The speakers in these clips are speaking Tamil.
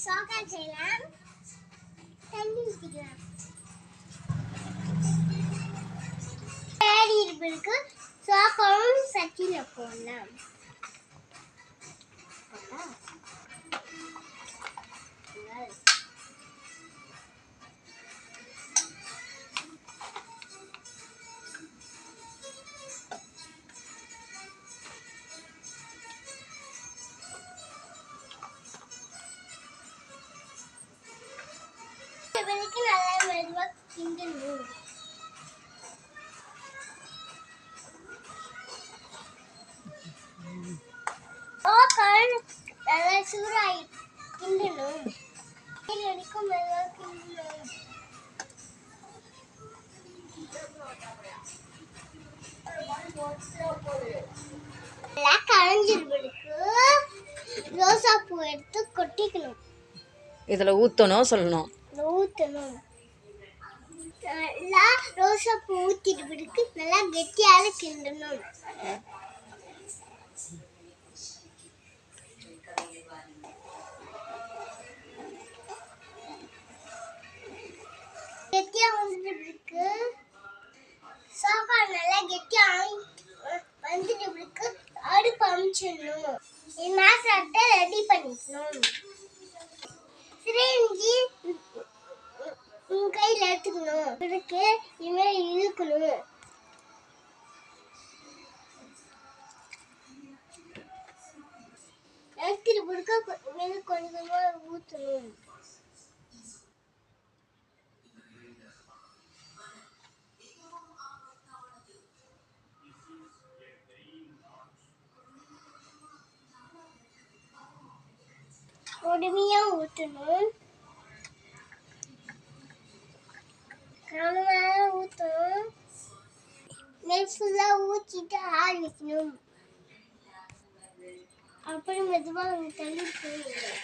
சாக்கால் செய்யலாம். தண்ணி ஊற்றிக்கலாம். இருப்பிற்கு சாக்காலும் சட்டியில் போடலாம். நல்லா மெதுவாக கிண்டணும். நல்லா சூடாகி கிண்டணும். வரைக்கும் மெதுவாக கிண்டணும். நல்லா கரைஞ்சிருப்பதுக்கு ரோசா பூ எடுத்து கொட்டிக்கணும். இதுல ஊத்தணும் சொல்லணும். ஊற்றணும். நல்லா ரோசா பூ ஊற்றிட்டு பிடிக்கு நல்லா கெட்டியாக கிண்டணும். கெட்டியாக வந்துட்டு பிடிக்கு சாப்பாடு நல்லா கெட்டியாக வந்துட்டு பிடிக்கு அடுப்பு அமைச்சிடணும். மாசாட்டை ரெடி பண்ணிக்கணும். சிரிஞ்சி கையில் எடுத்துக்கணும். இதுக்கு இனிமேல் இழுக்கணும். எடுத்துட்டு பிடிக்க கொஞ்சம் கொஞ்சமாக ஊற்றணும். பொறுமையாக ஊற்றணும். கனமாக ஊற்றணும். நெல் ஃபுல்லாக ஊற்றிட்டு ஆற வைக்கணும். அப்புறம் மெதுவாக தண்ணி போயிடும்.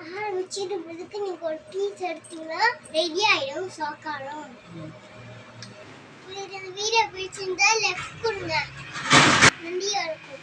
ஆற வச்சுட்டு பிறகு நீங்கள் ஒரு பீஸ் எடுத்தீங்கன்னா ரெடி ஆகிடும் சாக்காரம். உங்களுக்கு இந்த வீடியோ பிடிச்சிருந்தா லெஃப்ட் கொடுங்க. நன்றியாக இருக்கும்.